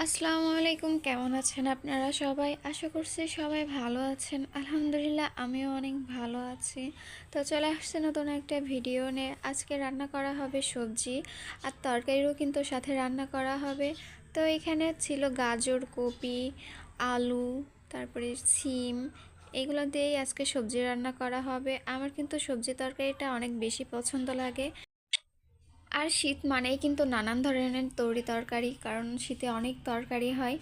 আসসালামু আলাইকুম, কেমন আছেন আপনারা সবাই? আশা করছি সবাই ভালো আছেন। আলহামদুলিল্লাহ আমিও অনেক ভালো আছি। তো চলে আসছে নতুন একটা ভিডিও নিয়ে। আজকে রান্না করা হবে সবজি আর তরকারিও কিন্তু সাথে রান্না করা হবে। তো এখানে ছিল গাজর, কপি, আলু, তারপরে সিম, এগুলো দিয়েই আজকে সবজি রান্না করা হবে। আমার কিন্তু সবজি তরকারিটা অনেক বেশি পছন্দ লাগে। আর শীত মানেই কিন্তু নানান ধরনের তরকারি, কারণ শীতে অনেক তরকারি হয়,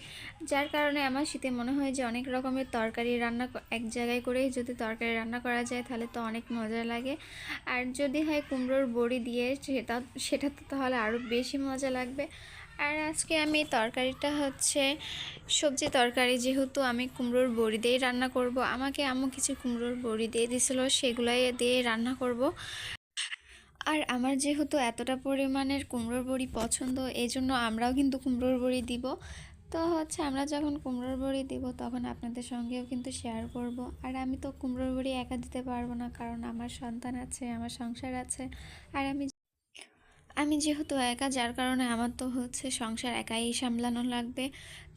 যার কারণে আমার শীতে মনে হয় যে অনেক রকমের তরকারি রান্না এক জায়গায় করেই যদি তরকারি রান্না করা যায় তাহলে তো অনেক মজা লাগে। আর যদি হয় কুমড়োর বড়ি দিয়ে সেটা তো তাহলে আরও বেশি মজা লাগবে। আর আজকে আমি তরকারিটা হচ্ছে সবজি তরকারি, যেহেতু আমি কুমড়োর বড়ি দিয়েই রান্না করব। আমাকে আম্মু কিছু কুমড়োর বড়ি দিয়ে দিছিল, সেগুলাই দিয়ে রান্না করব। আর আমার যেহেতু এতটা পরিমাণের কুমড়োর বড়ি পছন্দ, এই জন্য আমরাও কিন্তু কুমড়োর বড়ি দিব। তো হচ্ছে আমরা যখন কুমড়োর বড়ি দিব তখন আপনাদের সঙ্গেও কিন্তু শেয়ার করব। আর আমি তো কুমড়োর বড়ি একা দিতে পারবো না, কারণ আমার সন্তান আছে, আমার সংসার আছে। আর আমি যেহেতু একা, যার কারণে আমার তো হচ্ছে সংসার একাই সামলানো লাগবে।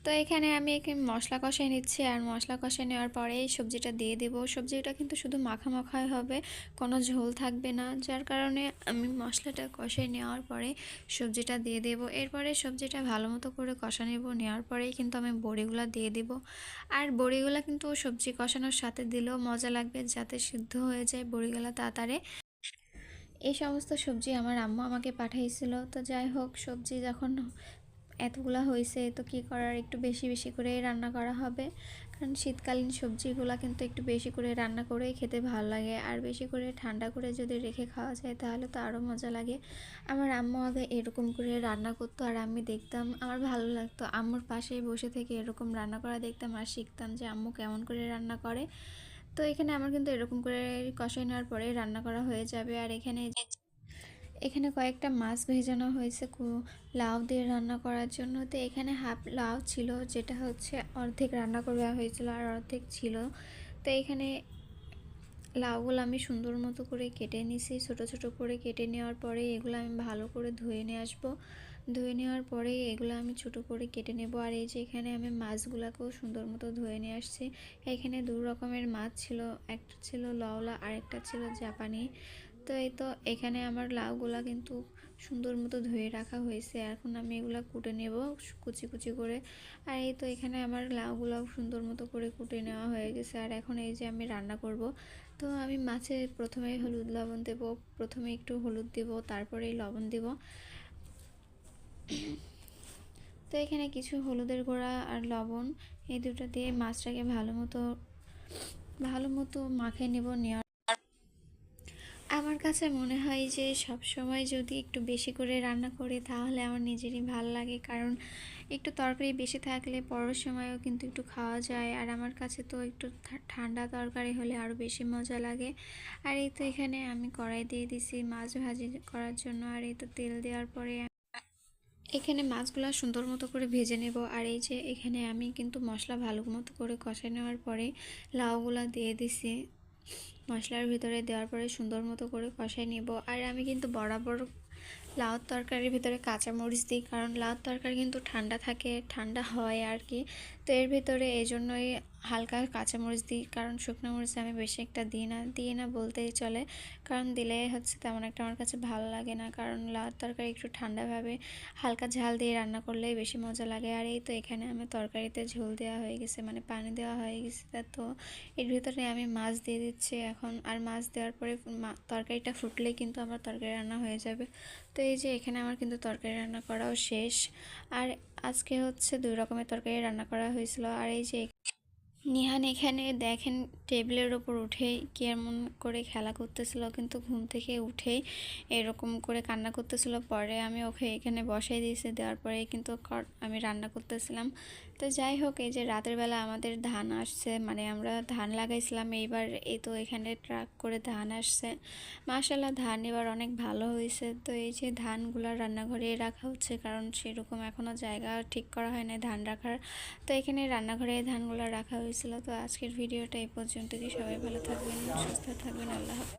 তো এখানে আমি মশলা কষাই নিচ্ছি, আর মশলা কষাই নেওয়ার পরেই সবজিটা দিয়ে দেব। সবজিটা কিন্তু শুধু মাখা মাখাই হবে, কোনো ঝোল থাকবে না, যার কারণে আমি মশলাটা কষাই নেওয়ার পরে সবজিটা দিয়ে দেব। এরপরে সবজিটা ভালো মতো করে কষা নেব, নেওয়ার পরেই কিন্তু আমি বড়িগুলো দিয়ে দেব। আর বড়িগুলো কিন্তু সবজি কষানোর সাথে দিলেও মজা লাগবে, যাতে সিদ্ধ হয়ে যায় বড়িগুলো তাড়াতাড়ি। এই সমস্ত সবজি আমার আম্মু আমাকে পাঠাইছিল। তো যাই হোক, সবজি যখন এতগুলা হয়েছে তো কী করার, একটু বেশি বেশি করে রান্না করা হবে, কারণ শীতকালীন সবজিগুলো কিন্তু একটু বেশি করে রান্না করেই খেতে ভালো লাগে। আর বেশি করে ঠান্ডা করে যদি রেখে খাওয়া যায় তাহলে তো আরও মজা লাগে। আমার আম্মু আগে এরকম করে রান্না করতো, আর আমি দেখতাম, আমার ভালো লাগতো আম্মুর পাশেই বসে থেকে এরকম রান্না করা দেখতাম, আর শিখতাম যে আম্মু কেমন করে রান্না করে। তো এখানে আমার কিন্তু এরকম করে কষাই নেওয়ার পরে রান্না করা হয়ে যাবে। আর এখানে এখানে কয়েকটা মাছ ভেজানো হয়েছে লাউ দিয়ে রান্না করার জন্য। তো এখানে হাফ লাউ ছিল, যেটা হচ্ছে অর্ধেক রান্না করা হয়েছিল আর অর্ধেক ছিল। তো এখানে লাউগুলো আমি সুন্দর মতো করে কেটে নিছি, ছোট ছোট করে কেটে নেওয়ার পরে এগুলো আমি ভালো করে ধুয়ে নিয়ে আসবো। ধুয়ে নেওয়ার পরে এগুলো আমি ছোটো করে কেটে নেব। আর এই যে এখানে আমি মাছগুলোকেও সুন্দর মতো ধুয়ে নিয়ে আসছি। এখানে দু রকমের মাছ ছিল, একটা ছিল লওলা আর একটা ছিল জাপানি। তো এই তো এখানে আমার লাউগুলা কিন্তু সুন্দর মতো ধুয়ে রাখা হয়েছে, এখন আমি এগুলো কুটে নেব কুচি কুচি করে। আর এই তো এখানে আমার লাউগুলাও সুন্দর মতো করে কুটে নেওয়া হয়ে গেছে। আর এখন এই যে আমি রান্না করব। তো আমি মাছে প্রথমে হলুদ লবণ দেব, প্রথমে একটু হলুদ দেব, তারপরেই লবণ দেব। তো এখানে কিছু হলুদের গুঁড়া আর লবণ, এই দুটো দিয়ে মাছটাকে ভালো মতো মাখিয়ে নেব। আমার কাছে মনে হয় যে সব সময় যদি একটু বেশি করে রান্না করি তাহলে আমার নিজেরই ভালো লাগে, কারণ একটু তরকারি বেশি থাকলে পরের সময়ও কিন্তু একটু খাওয়া যায়। আর আমার কাছে তো একটু ঠান্ডা তরকারি হলে আরও বেশি মজা লাগে। আর এই তো এখানে আমি কড়াই দিয়ে দিছি মাছ ভাজি করার জন্য। আর এই তো তেল দেওয়ার পরে এখানে মাছগুলো সুন্দর মতো করে ভেজে নেব। আর এই যে এখানে আমি কিন্তু মশলা ভালো মতো করে কষে নেওয়ার পরে লাউগুলা দিয়ে দিছি, মশলার ভিতরে দেওয়ার পরে সুন্দর মতো করে কষাই নিব। আর আমি কিন্তু বরাবর লাউর তরকারির ভিতরে কাঁচামরিচ দিই, কারণ লাউর তরকারি কিন্তু ঠান্ডা থাকে, ঠান্ডা হয় আর কি। তো এর ভিতরে এই জন্যই হালকা কাঁচামরিচ দিই, কারণ শুকনো মরিচ আমি বেশি একটা দিই না বলতেই চলে, কারণ দিলে হচ্ছে তেমন একটা আমার কাছে ভালো লাগে না। কারণ লাউর তরকারি একটু ঠান্ডাভাবে হালকা ঝাল দিয়ে রান্না করলেই বেশি মজা লাগে। আর এই তো এখানে আমি তরকারিতে ঝোল দেওয়া হয়ে গেছে, মানে পানি দেওয়া হয়ে গেছে। তো এর ভিতরে আমি মাছ দিয়ে দিচ্ছি এখন। আর মাছ দেওয়ার পরে তরকারিটা ফুটলেই কিন্তু আমার তরকারি রান্না হয়ে যাবে। তো এই যে এখানে আমার কিন্তু তরকারি রান্না করাও শেষ। আর আজকে হচ্ছে 2 রকমের তরকারি রান্না করা হয়েছিল। আর এই যে নিহান এখানে দেখেন টেবিলের ওপর উঠেই কেমন করে খেলা করতেছিল, কিন্তু ঘুম থেকে উঠেই এরকম করে কান্না করতেছিল। পরে আমি ওকে এখানে বসাই দিয়েছি, দেওয়ার পরে কিন্তু আমি রান্না করতেছিলাম। তো যাই হোক, এই যে রাতের বেলা আমাদের ধান আসছে, মানে আমরা ধান লাগাইছিলাম এইবার, এই তো এখানে ট্রাক করে ধান আসছে। মাশাআল্লাহ ধান এবার অনেক ভালো হয়েছে। তো এই যে ধানগুলো রান্নাঘরে রাখা হচ্ছে, কারণ সেরকম এখনও জায়গা ঠিক করা হয় না ধান রাখার। তো এখানে রান্নাঘরে এই ধানগুলো রাখা হয়েছিল। তো আজকের ভিডিওটা এই পর্যন্তই। সবাই ভালো থাকবেন, সুস্থ থাকবেন, আল্লাহ হাফেজ।